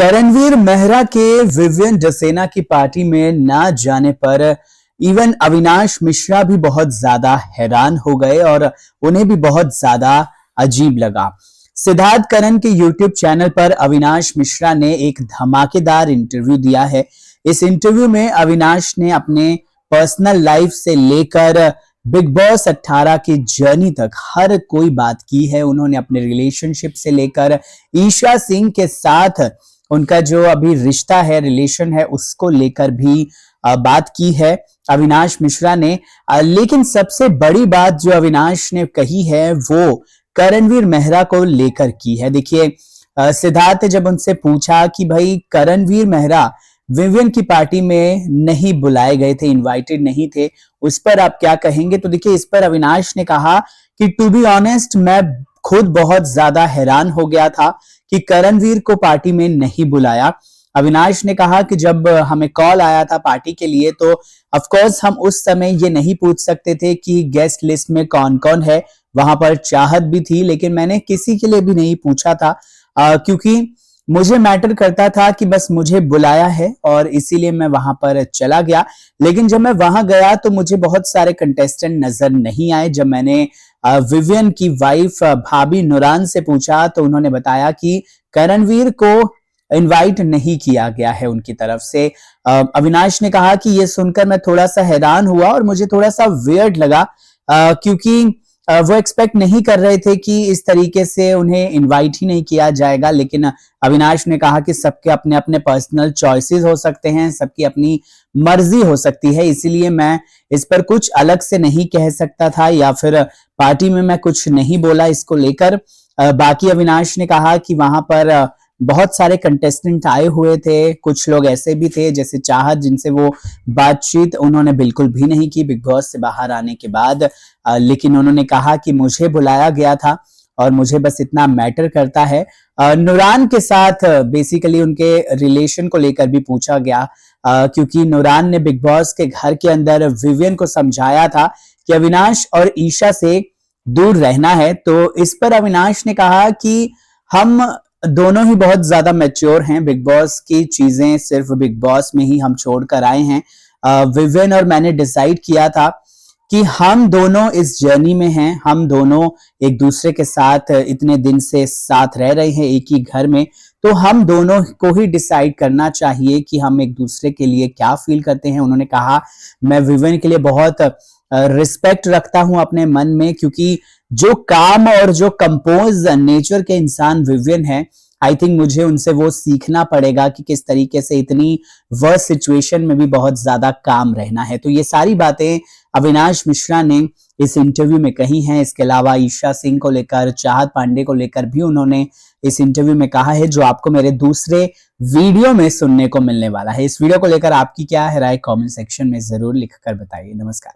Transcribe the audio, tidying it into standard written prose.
करणवीर मेहरा के विवियन डसेना की पार्टी में ना जाने पर इवन अविनाश मिश्रा भी बहुत ज्यादा हैरान हो गए और उन्हें भी बहुत ज्यादा अजीब लगा। सिद्धार्थ करण के यूट्यूब चैनल पर अविनाश मिश्रा ने एक धमाकेदार इंटरव्यू दिया है। इस इंटरव्यू में अविनाश ने अपने पर्सनल लाइफ से लेकर बिग बॉस 18 की जर्नी तक हर कोई बात की है। उन्होंने अपने रिलेशनशिप से लेकर ईशा सिंह के साथ उनका जो अभी रिश्ता है, रिलेशन है, उसको लेकर भी बात की है अविनाश मिश्रा ने। लेकिन सबसे बड़ी बात जो अविनाश ने कही है वो करणवीर मेहरा को लेकर की है। देखिए, सिद्धार्थ जब उनसे पूछा कि भाई करणवीर मेहरा विवियन की पार्टी में नहीं बुलाए गए थे, इनवाइटेड नहीं थे, उस पर आप क्या कहेंगे? तो देखिए, इस पर अविनाश ने कहा कि टू बी ऑनेस्ट मैं खुद बहुत ज्यादा हैरान हो गया था कि करणवीर को पार्टी में नहीं बुलाया। अविनाश ने कहा कि जब हमें कॉल आया था पार्टी के लिए तो ऑफ कोर्स हम उस समय ये नहीं पूछ सकते थे कि गेस्ट लिस्ट में कौन कौन है। वहां पर चाहत भी थी, लेकिन मैंने किसी के लिए भी नहीं पूछा था क्योंकि मुझे मैटर करता था कि बस मुझे बुलाया है और इसीलिए मैं वहां पर चला गया। लेकिन जब मैं वहां गया तो मुझे बहुत सारे कंटेस्टेंट नजर नहीं आए। जब मैंने विवियन की वाइफ भाभी नुरान से पूछा तो उन्होंने बताया कि करणवीर को इनवाइट नहीं किया गया है उनकी तरफ से। अविनाश ने कहा कि ये सुनकर मैं थोड़ा सा हैरान हुआ और मुझे थोड़ा सा वियर्ड लगा क्योंकि वो एक्सपेक्ट नहीं कर रहे थे कि इस तरीके से उन्हें इनवाइट ही नहीं किया जाएगा। लेकिन अविनाश ने कहा कि सबके अपने अपने पर्सनल चॉइसेस हो सकते हैं, सबकी अपनी मर्जी हो सकती है, इसीलिए मैं इस पर कुछ अलग से नहीं कह सकता था या फिर पार्टी में मैं कुछ नहीं बोला इसको लेकर। बाकी अविनाश ने कहा कि वहां पर बहुत सारे कंटेस्टेंट आए हुए थे, कुछ लोग ऐसे भी थे जैसे चाहत जिनसे वो बातचीत उन्होंने बिल्कुल भी नहीं की बिग बॉस से बाहर आने के बाद। लेकिन उन्होंने कहा कि मुझे बुलाया गया था और मुझे बस इतना मैटर करता है। नुरान के साथ बेसिकली उनके रिलेशन को लेकर भी पूछा गया क्योंकि नुरान ने बिग बॉस के घर के अंदर विवियन को समझाया था कि अविनाश और ईशा से दूर रहना है। तो इस पर अविनाश ने कहा कि हम दोनों ही बहुत ज्यादा मैच्योर हैं, बिग बॉस की चीजें सिर्फ बिग बॉस में ही हम छोड़ कर आए हैं। विवियन और मैंने डिसाइड किया था कि हम दोनों इस जर्नी में हैं, हम दोनों एक दूसरे के साथ इतने दिन से साथ रह रहे हैं एक ही घर में, तो हम दोनों को ही डिसाइड करना चाहिए कि हम एक दूसरे के लिए क्या फील करते हैं। उन्होंने कहा मैं विवियन के लिए बहुत रिस्पेक्ट रखता हूं अपने मन में क्योंकि जो काम और जो कंपोज नेचर के इंसान विवियन है, आई थिंक मुझे उनसे वो सीखना पड़ेगा कि किस तरीके से इतनी वर्स्ट सिचुएशन में भी बहुत ज्यादा काम रहना है। तो ये सारी बातें अविनाश मिश्रा ने इस इंटरव्यू में कही हैं। इसके अलावा ईशा सिंह को लेकर, चाहत पांडे को लेकर भी उन्होंने इस इंटरव्यू में कहा है, जो आपको मेरे दूसरे वीडियो में सुनने को मिलने वाला है। इस वीडियो को लेकर आपकी क्या है राय, कमेंट सेक्शन में जरूर लिखकर बताइए। नमस्कार।